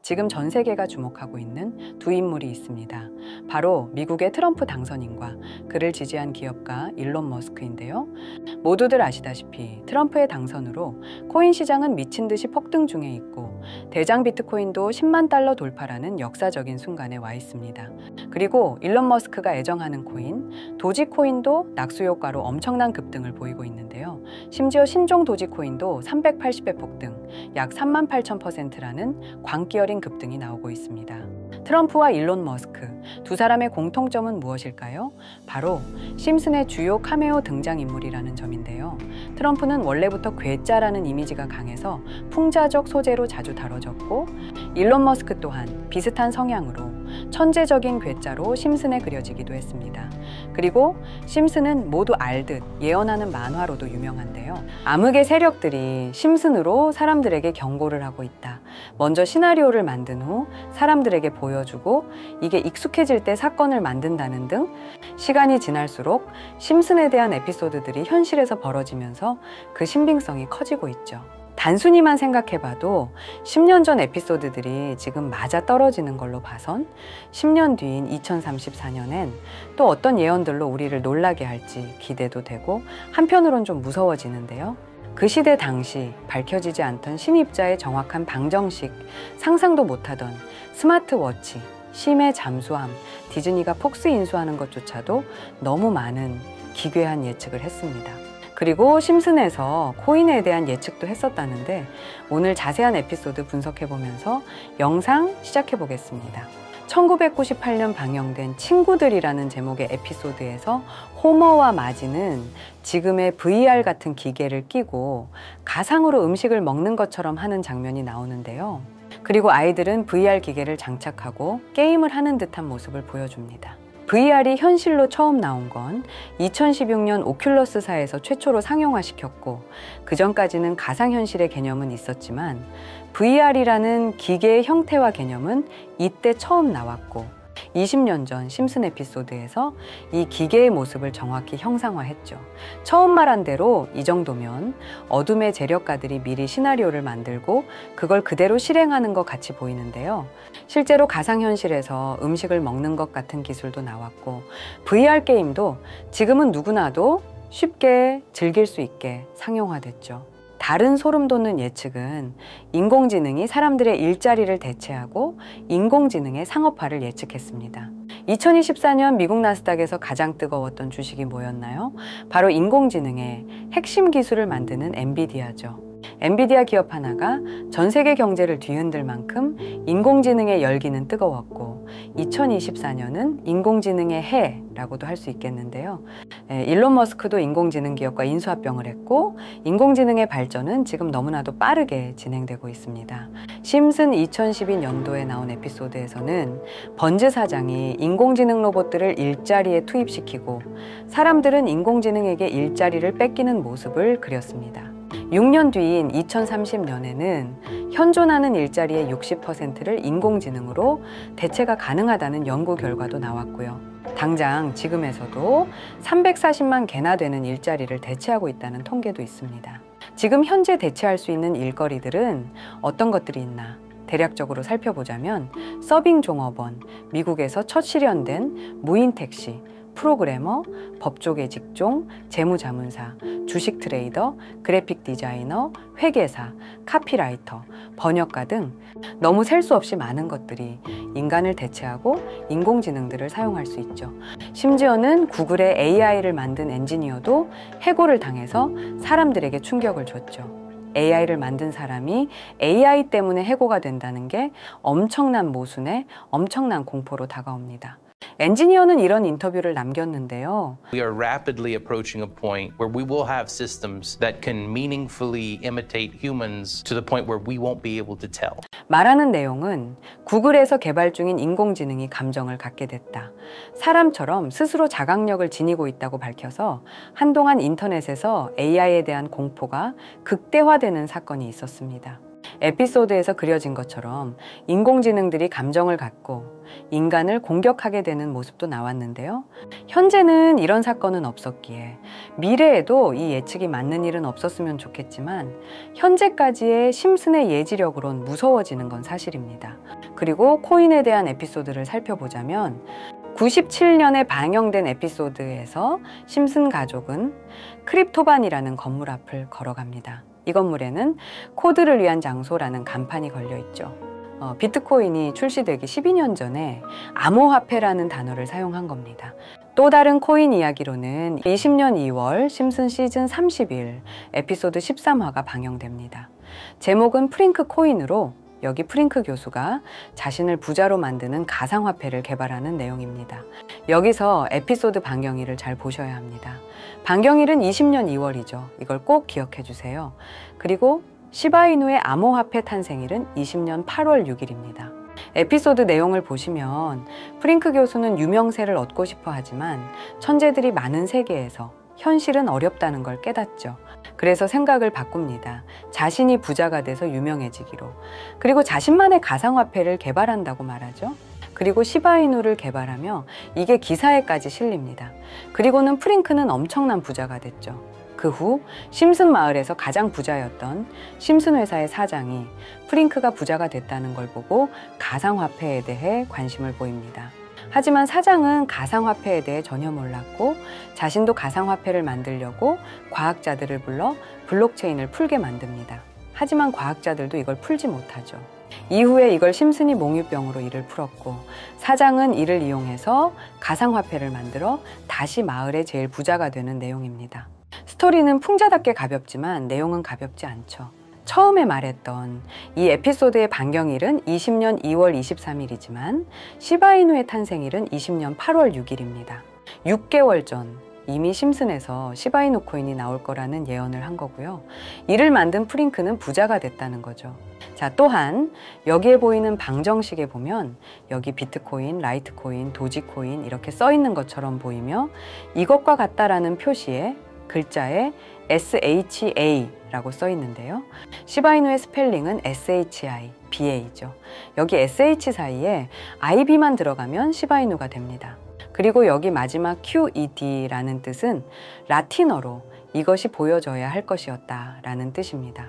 지금 전 세계가 주목하고 있는 두 인물이 있습니다. 바로 미국의 트럼프 당선인과 그를 지지한 기업가 일론 머스크인데요. 모두들 아시다시피 트럼프의 당선으로 코인 시장은 미친 듯이 폭등 중에 있고 대장 비트코인도 10만 달러 돌파라는 역사적인 순간에 와 있습니다. 그리고 일론 머스크가 애정하는 코인 도지코인도 낙수 효과로 엄청난 급등을 보이고 있는데요. 심지어 신종 도지코인도 380배 폭등, 약 38,000%라는 광기 어린 급등이 나오고 있습니다. 트럼프와 일론 머스크 두 사람의 공통점은 무엇일까요? 바로 심슨의 주요 카메오 등장인물이라는 점인데요. 트럼프는 원래부터 괴짜라는 이미지가 강해서 풍자적 소재로 자주 다뤄졌고 일론 머스크 또한 비슷한 성향으로 천재적인 괴짜로 심슨에 그려지기도 했습니다. 그리고 심슨은 모두 알듯 예언하는 만화로도 유명한데요. 암흑의 세력들이 심슨으로 사람들에게 경고를 하고 있다. 먼저 시나리오를 만든 후 사람들에게 보여주고 이게 익숙해질 때 사건을 만든다는 등 시간이 지날수록 심슨에 대한 에피소드들이 현실에서 벌어지면서 그 신빙성이 커지고 있죠. 단순히만 생각해봐도 10년 전 에피소드들이 지금 맞아떨어지는 걸로 봐선 10년 뒤인 2034년엔 또 어떤 예언들로 우리를 놀라게 할지 기대도 되고 한편으론 좀 무서워지는데요. 그 시대 당시 밝혀지지 않던 신입자의 정확한 방정식, 상상도 못하던 스마트워치, 심의 잠수함, 디즈니가 폭스 인수하는 것조차도 너무 많은 기괴한 예측을 했습니다. 그리고 심슨에서 코인에 대한 예측도 했었다는데 오늘 자세한 에피소드 분석해보면서 영상 시작해보겠습니다. 1998년 방영된 친구들이라는 제목의 에피소드에서 호머와 마지는 지금의 VR 같은 기계를 끼고 가상으로 음식을 먹는 것처럼 하는 장면이 나오는데요. 그리고 아이들은 VR 기계를 장착하고 게임을 하는 듯한 모습을 보여줍니다. VR이 현실로 처음 나온 건 2016년 오큘러스사에서 최초로 상용화시켰고 그 전까지는 가상현실의 개념은 있었지만 VR이라는 기계의 형태와 개념은 이때 처음 나왔고 20년 전 심슨 에피소드에서 이 기계의 모습을 정확히 형상화했죠. 처음 말한 대로 이 정도면 어둠의 재력가들이 미리 시나리오를 만들고 그걸 그대로 실행하는 것 같이 보이는데요. 실제로 가상현실에서 음식을 먹는 것 같은 기술도 나왔고 VR 게임도 지금은 누구나도 쉽게 즐길 수 있게 상용화됐죠. 다른 소름 돋는 예측은 인공지능이 사람들의 일자리를 대체하고 인공지능의 상업화를 예측했습니다. 2024년 미국 나스닥에서 가장 뜨거웠던 주식이 뭐였나요? 바로 인공지능의 핵심 기술을 만드는 엔비디아죠. 엔비디아 기업 하나가 전 세계 경제를 뒤흔들 만큼 인공지능의 열기는 뜨거웠고 2024년은 인공지능의 해라고도 할 수 있겠는데요. 일론 머스크도 인공지능 기업과 인수합병을 했고 인공지능의 발전은 지금 너무나도 빠르게 진행되고 있습니다. 심슨 2012년도에 나온 에피소드에서는 번즈 사장이 인공지능 로봇들을 일자리에 투입시키고 사람들은 인공지능에게 일자리를 뺏기는 모습을 그렸습니다. 6년 뒤인 2030년에는 현존하는 일자리의 60%를 인공지능으로 대체가 가능하다는 연구 결과도 나왔고요. 당장 지금에서도 340만 개나 되는 일자리를 대체하고 있다는 통계도 있습니다. 지금 현재 대체할 수 있는 일거리들은 어떤 것들이 있나? 대략적으로 살펴보자면 서빙 종업원, 미국에서 첫 실현된 무인 택시, 프로그래머, 법조계 직종, 재무자문사, 주식 트레이더, 그래픽 디자이너, 회계사, 카피라이터, 번역가 등 너무 셀 수 없이 많은 것들이 인간을 대체하고 인공지능들을 사용할 수 있죠. 심지어는 구글의 AI를 만든 엔지니어도 해고를 당해서 사람들에게 충격을 줬죠. AI를 만든 사람이 AI 때문에 해고가 된다는 게 엄청난 모순에 엄청난 공포로 다가옵니다. 엔지니어는 이런 인터뷰를 남겼는데요. We are rapidly approaching a point where we will have systems that can meaningfully imitate humans to the point where we won't be able to tell. 말하는 내용은 구글에서 개발 중인 인공지능이 감정을 갖게 됐다. 사람처럼 스스로 자각력을 지니고 있다고 밝혀서 한동안 인터넷에서 AI에 대한 공포가 극대화되는 사건이 있었습니다. 에피소드에서 그려진 것처럼 인공지능들이 감정을 갖고 인간을 공격하게 되는 모습도 나왔는데요. 현재는 이런 사건은 없었기에 미래에도 이 예측이 맞는 일은 없었으면 좋겠지만 현재까지의 심슨의 예지력으론 무서워지는 건 사실입니다. 그리고 코인에 대한 에피소드를 살펴보자면 97년에 방영된 에피소드에서 심슨 가족은 크립토반이라는 건물 앞을 걸어갑니다. 이 건물에는 코드를 위한 장소라는 간판이 걸려 있죠. 비트코인이 출시되기 12년 전에 암호화폐라는 단어를 사용한 겁니다. 또 다른 코인 이야기로는 20년 2월 심슨 시즌 31 에피소드 13화가 방영됩니다. 제목은 프링크 코인으로 여기 프링크 교수가 자신을 부자로 만드는 가상화폐를 개발하는 내용입니다. 여기서 에피소드 방영일을 잘 보셔야 합니다. 방영일은 20년 2월이죠. 이걸 꼭 기억해 주세요. 그리고 시바이누의 암호화폐 탄생일은 20년 8월 6일입니다. 에피소드 내용을 보시면 프링크 교수는 유명세를 얻고 싶어 하지만 천재들이 많은 세계에서 현실은 어렵다는 걸 깨닫죠. 그래서 생각을 바꿉니다. 자신이 부자가 돼서 유명해지기로. 그리고 자신만의 가상화폐를 개발한다고 말하죠. 그리고 시바이누를 개발하며 이게 기사에까지 실립니다. 그리고는 프링크는 엄청난 부자가 됐죠. 그 후 심슨 마을에서 가장 부자였던 심슨 회사의 사장이 프링크가 부자가 됐다는 걸 보고 가상화폐에 대해 관심을 보입니다. 하지만 사장은 가상화폐에 대해 전혀 몰랐고 자신도 가상화폐를 만들려고 과학자들을 불러 블록체인을 풀게 만듭니다. 하지만 과학자들도 이걸 풀지 못하죠. 이후에 이걸 심슨이 몽유병으로 이를 풀었고 사장은 이를 이용해서 가상화폐를 만들어 다시 마을의 제일 부자가 되는 내용입니다. 스토리는 풍자답게 가볍지만 내용은 가볍지 않죠. 처음에 말했던 이 에피소드의 방영일은 20년 2월 23일이지만 시바이누의 탄생일은 20년 8월 6일입니다. 6개월 전 이미 심슨에서 시바이누 코인이 나올 거라는 예언을 한 거고요. 이를 만든 프링크는 부자가 됐다는 거죠. 자, 또한 여기에 보이는 방정식에 보면 여기 비트코인, 라이트코인, 도지코인 이렇게 써 있는 것처럼 보이며 이것과 같다라는 표시에 글자에 SHA라고 써 있는데요. 시바이누의 스펠링은 SHI, BA죠. 여기 SH 사이에 IB만 들어가면 시바이누가 됩니다. 그리고 여기 마지막 QED라는 뜻은 라틴어로 이것이 보여져야 할 것이었다라는 뜻입니다.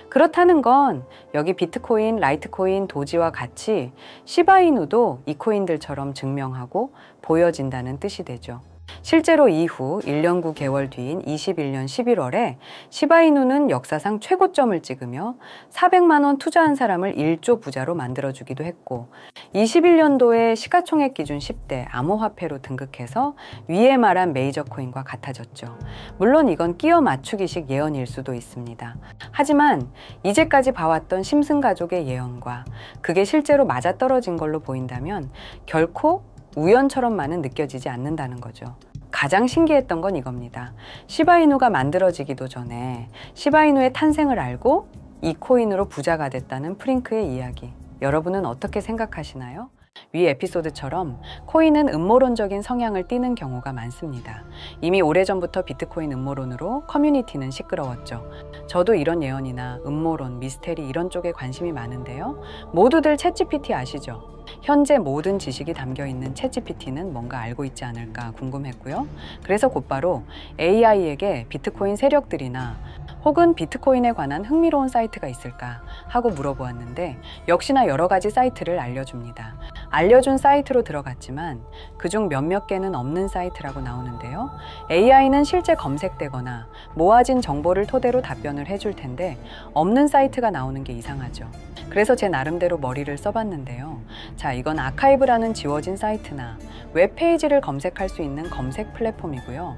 그렇다는 건 여기 비트코인, 라이트코인, 도지와 같이 시바이누도 이 코인들처럼 증명하고 보여진다는 뜻이 되죠. 실제로 이후 1년 9개월 뒤인 21년 11월에 시바이누는 역사상 최고점을 찍으며 400만 원 투자한 사람을 1조 부자로 만들어주기도 했고 21년도에 시가총액 기준 10대 암호화폐로 등극해서 위에 말한 메이저 코인과 같아졌죠. 물론 이건 끼워 맞추기식 예언일 수도 있습니다. 하지만 이제까지 봐왔던 심슨 가족의 예언과 그게 실제로 맞아떨어진 걸로 보인다면 결코 우연처럼만은 느껴지지 않는다는 거죠. 가장 신기했던 건 이겁니다. 시바이누가 만들어지기도 전에 시바이누의 탄생을 알고 이 코인으로 부자가 됐다는 프링크의 이야기. 여러분은 어떻게 생각하시나요? 위 에피소드처럼 코인은 음모론적인 성향을 띠는 경우가 많습니다. 이미 오래전부터 비트코인 음모론으로 커뮤니티는 시끄러웠죠. 저도 이런 예언이나 음모론, 미스테리 이런 쪽에 관심이 많은데요. 모두들 챗GPT 아시죠? 현재 모든 지식이 담겨있는 챗GPT는 뭔가 알고 있지 않을까 궁금했고요. 그래서 곧바로 AI에게 비트코인 세력들이나 혹은 비트코인에 관한 흥미로운 사이트가 있을까 하고 물어보았는데 역시나 여러 가지 사이트를 알려줍니다. 알려준 사이트로 들어갔지만 그중 몇몇 개는 없는 사이트라고 나오는데요. AI는 실제 검색되거나 모아진 정보를 토대로 답변을 해줄 텐데 없는 사이트가 나오는 게 이상하죠. 그래서 제 나름대로 머리를 써봤는데요. 자, 이건 아카이브라는 지워진 사이트나 웹페이지를 검색할 수 있는 검색 플랫폼이고요.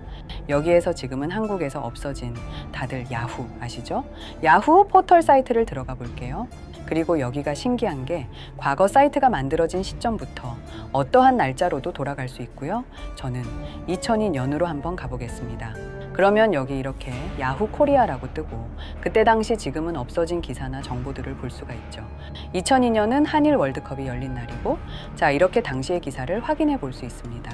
여기에서 지금은 한국에서 없어진 다들 야후 아시죠? 야후 포털 사이트를 들어가 볼게요. 그리고 여기가 신기한 게 과거 사이트가 만들어진 시점부터 어떠한 날짜로도 돌아갈 수 있고요. 저는 2002년으로 한번 가보겠습니다. 그러면 여기 이렇게 야후 코리아라고 뜨고 그때 당시 지금은 없어진 기사나 정보들을 볼 수가 있죠. 2002년은 한일 월드컵이 열린 날이고 자 이렇게 당시의 기사를 확인해 볼 수 있습니다.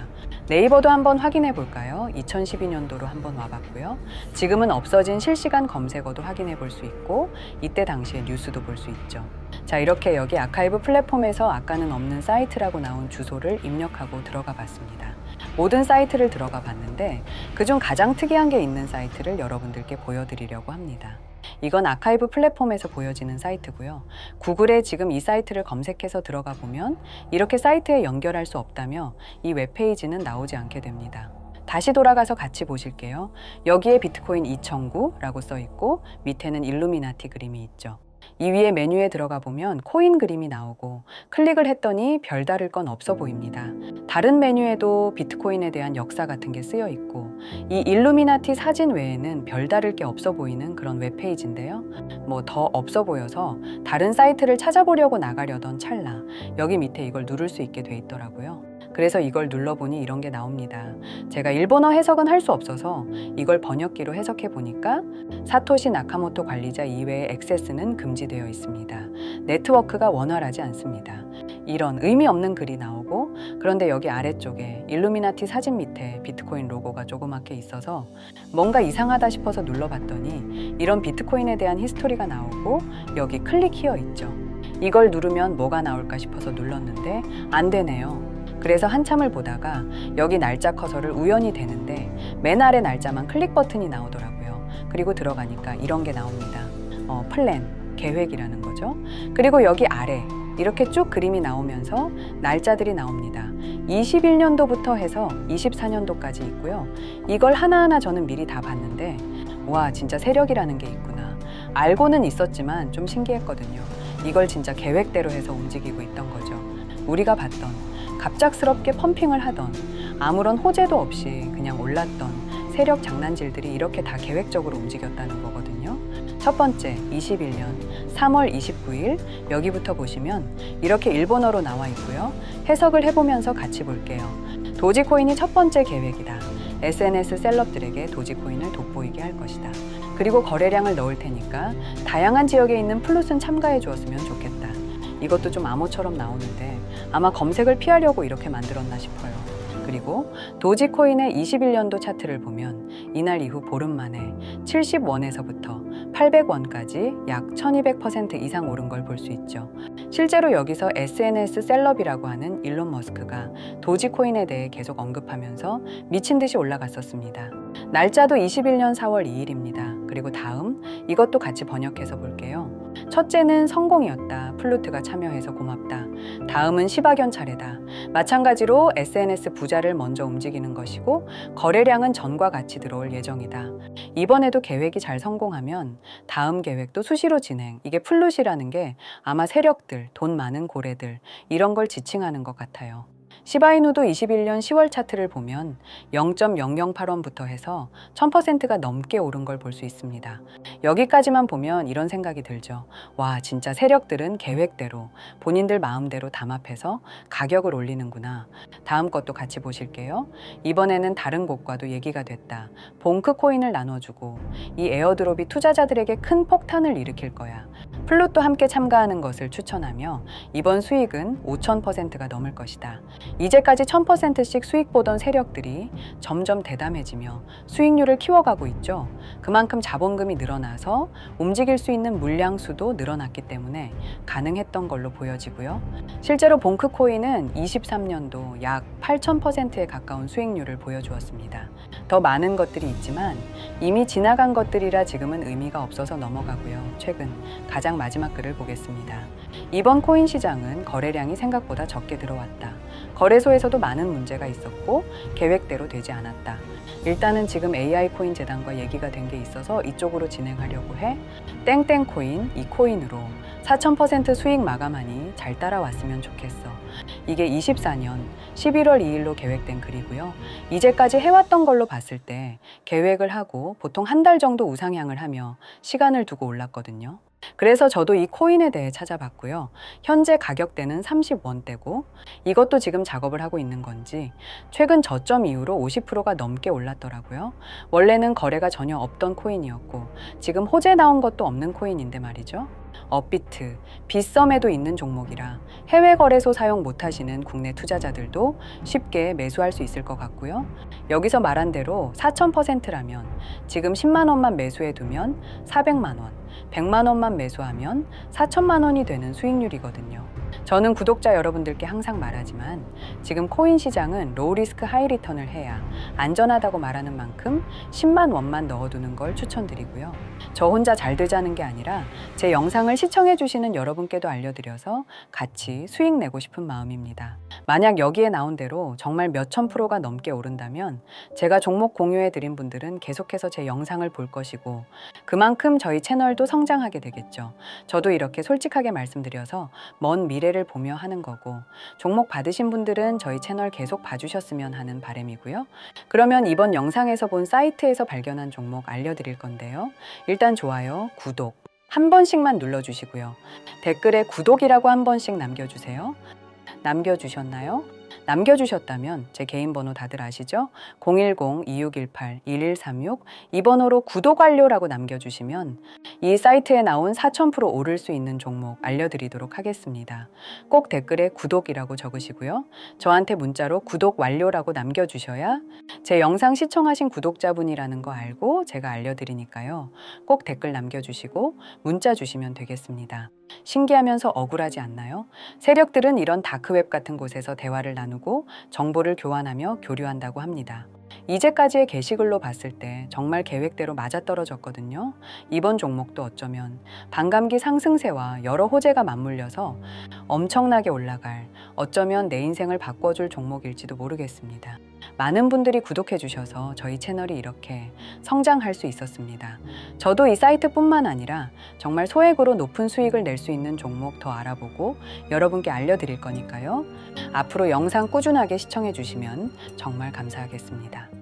네이버도 한번 확인해 볼까요? 2012년도로 한번 와봤고요. 지금은 없어진 실시간 검색어도 확인해 볼 수 있고 이때 당시의 뉴스도 볼 수 있죠. 자 이렇게 여기 아카이브 플랫폼에서 아까는 없는 사이트라고 나온 주소를 입력하고 들어가 봤습니다. 모든 사이트를 들어가 봤는데 그중 가장 특이한 게 있는 사이트를 여러분들께 보여드리려고 합니다. 이건 아카이브 플랫폼에서 보여지는 사이트고요. 구글에 지금 이 사이트를 검색해서 들어가 보면 이렇게 사이트에 연결할 수 없다며 이 웹페이지는 나오지 않게 됩니다. 다시 돌아가서 같이 보실게요. 여기에 비트코인 2009라고 써 있고 밑에는 일루미나티 그림이 있죠. 이 위에 메뉴에 들어가 보면 코인 그림이 나오고 클릭을 했더니 별다를 건 없어 보입니다. 다른 메뉴에도 비트코인에 대한 역사 같은 게 쓰여 있고 이 일루미나티 사진 외에는 별다를 게 없어 보이는 그런 웹페이지인데요. 뭐 더 없어 보여서 다른 사이트를 찾아보려고 나가려던 찰나 여기 밑에 이걸 누를 수 있게 돼 있더라고요. 그래서 이걸 눌러보니 이런 게 나옵니다. 제가 일본어 해석은 할 수 없어서 이걸 번역기로 해석해 보니까 사토시 나카모토 관리자 이외의 액세스는 금지되어 있습니다. 네트워크가 원활하지 않습니다. 이런 의미 없는 글이 나오고 그런데 여기 아래쪽에 일루미나티 사진 밑에 비트코인 로고가 조그맣게 있어서 뭔가 이상하다 싶어서 눌러봤더니 이런 비트코인에 대한 히스토리가 나오고 여기 클릭 히어 있죠. 이걸 누르면 뭐가 나올까 싶어서 눌렀는데 안 되네요. 그래서 한참을 보다가 여기 날짜 커서를 우연히 대는데 맨 아래 날짜만 클릭 버튼이 나오더라고요. 그리고 들어가니까 이런 게 나옵니다. 플랜, 계획이라는 거죠. 그리고 여기 아래 이렇게 쭉 그림이 나오면서 날짜들이 나옵니다. 21년도부터 해서 24년도까지 있고요. 이걸 하나하나 저는 미리 다 봤는데 와 진짜 세력이라는 게 있구나. 알고는 있었지만 좀 신기했거든요. 이걸 진짜 계획대로 해서 움직이고 있던 거죠. 우리가 봤던 갑작스럽게 펌핑을 하던 아무런 호재도 없이 그냥 올랐던 세력 장난질들이 이렇게 다 계획적으로 움직였다는 거거든요. 첫 번째 21년 3월 29일 여기부터 보시면 이렇게 일본어로 나와 있고요. 해석을 해보면서 같이 볼게요. 도지코인이 첫 번째 계획이다. SNS 셀럽들에게 도지코인을 돋보이게 할 것이다. 그리고 거래량을 넣을 테니까 다양한 지역에 있는 플룻은 참가해 주었으면 좋겠다. 이것도 좀 암호처럼 나오는데 아마 검색을 피하려고 이렇게 만들었나 싶어요. 그리고 도지코인의 21년도 차트를 보면 이날 이후 보름 만에 70원에서부터 800원까지 약 1200% 이상 오른 걸 볼 수 있죠. 실제로 여기서 SNS 셀럽이라고 하는 일론 머스크가 도지코인에 대해 계속 언급하면서 미친 듯이 올라갔었습니다. 날짜도 21년 4월 2일입니다. 그리고 다음 이것도 같이 번역해서 볼게요. 첫째는 성공이었다. 플루트가 참여해서 고맙다. 다음은 시바견 차례다. 마찬가지로 SNS 부자를 먼저 움직이는 것이고 거래량은 전과 같이 들어올 예정이다. 이번에도 계획이 잘 성공하면 다음 계획도 수시로 진행. 이게 플룻이라는 게 아마 세력들, 돈 많은 고래들 이런 걸 지칭하는 것 같아요. 시바이누도 21년 10월 차트를 보면 0.008원부터 해서 1000%가 넘게 오른 걸 볼 수 있습니다. 여기까지만 보면 이런 생각이 들죠. 와, 진짜 세력들은 계획대로 본인들 마음대로 담합해서 가격을 올리는구나. 다음 것도 같이 보실게요. 이번에는 다른 곳과도 얘기가 됐다. 봉크 코인을 나눠주고 이 에어드롭이 투자자들에게 큰 폭탄을 일으킬 거야. 플룻도 함께 참가하는 것을 추천하며 이번 수익은 5000%가 넘을 것이다. 이제까지 1000%씩 수익 보던 세력들이 점점 대담해지며 수익률을 키워가고 있죠. 그만큼 자본금이 늘어나서 움직일 수 있는 물량 수도 늘어났기 때문에 가능했던 걸로 보여지고요. 실제로 봉크코인은 23년도 약 8000%에 가까운 수익률을 보여주었습니다. 더 많은 것들이 있지만 이미 지나간 것들이라 지금은 의미가 없어서 넘어가고요. 최근 가장 마지막 글을 보겠습니다. 이번 코인 시장은 거래량이 생각보다 적게 들어왔다. 거래소에서도 많은 문제가 있었고 계획대로 되지 않았다. 일단은 지금 AI 코인 재단과 얘기가 된 게 있어서 이쪽으로 진행하려고 해. 땡땡 코인, 이 코인으로 4000% 수익 마감하니 잘 따라왔으면 좋겠어. 이게 24년 11월 2일로 계획된 글이고요. 이제까지 해왔던 걸로 봤을 때 계획을 하고 보통 한 달 정도 우상향을 하며 시간을 두고 올랐거든요. 그래서 저도 이 코인에 대해 찾아봤고요. 현재 가격대는 30원대고 이것도 지금 작업을 하고 있는 건지 최근 저점 이후로 50%가 넘게 올랐더라고요. 원래는 거래가 전혀 없던 코인이었고 지금 호재 나온 것도 없는 코인인데 말이죠. 업비트, 빗썸에도 있는 종목이라 해외 거래소 사용 못하시는 국내 투자자들도 쉽게 매수할 수 있을 것 같고요. 여기서 말한 대로 4000%라면 지금 10만 원만 매수해 두면 400만 원, 100만 원만 매수하면 4천만 원이 되는 수익률이거든요. 저는 구독자 여러분들께 항상 말하지만 지금 코인 시장은 로우 리스크 하이 리턴을 해야 안전하다고 말하는 만큼 10만 원만 넣어두는 걸 추천드리고요. 저 혼자 잘 되자는 게 아니라 제 영상을 시청해 주시는 여러분께도 알려드려서 같이 수익 내고 싶은 마음입니다. 만약 여기에 나온 대로 정말 몇천 프로가 넘게 오른다면 제가 종목 공유해 드린 분들은 계속해서 제 영상을 볼 것이고 그만큼 저희 채널도 성장하게 되겠죠. 저도 이렇게 솔직하게 말씀드려서 먼 미래를 보며 하는 거고 종목 받으신 분들은 저희 채널 계속 봐주셨으면 하는 바람이고요. 그러면 이번 영상에서 본 사이트에서 발견한 종목 알려드릴 건데요. 일단 좋아요, 구독 한 번씩만 눌러주시고요. 댓글에 구독이라고 한 번씩 남겨주세요. 남겨주셨나요? 남겨주셨다면 제 개인 번호 다들 아시죠? 010-2618-1136 이 번호로 구독 완료라고 남겨주시면 이 사이트에 나온 4000% 오를 수 있는 종목 알려드리도록 하겠습니다. 꼭 댓글에 구독이라고 적으시고요. 저한테 문자로 구독 완료라고 남겨주셔야 제 영상 시청하신 구독자분이라는 거 알고 제가 알려드리니까요. 꼭 댓글 남겨주시고 문자 주시면 되겠습니다. 신기하면서 억울하지 않나요? 세력들은 이런 다크웹 같은 곳에서 대화를 나누고 정보를 교환하며 교류한다고 합니다. 이제까지의 게시글로 봤을 때 정말 계획대로 맞아떨어졌거든요. 이번 종목도 어쩌면 반감기 상승세와 여러 호재가 맞물려서 엄청나게 올라갈, 어쩌면 내 인생을 바꿔줄 종목일지도 모르겠습니다. 많은 분들이 구독해 주셔서 저희 채널이 이렇게 성장할 수 있었습니다. 저도 이 사이트뿐만 아니라 정말 소액으로 높은 수익을 낼 수 있는 종목 더 알아보고 여러분께 알려드릴 거니까요. 앞으로 영상 꾸준하게 시청해 주시면 정말 감사하겠습니다.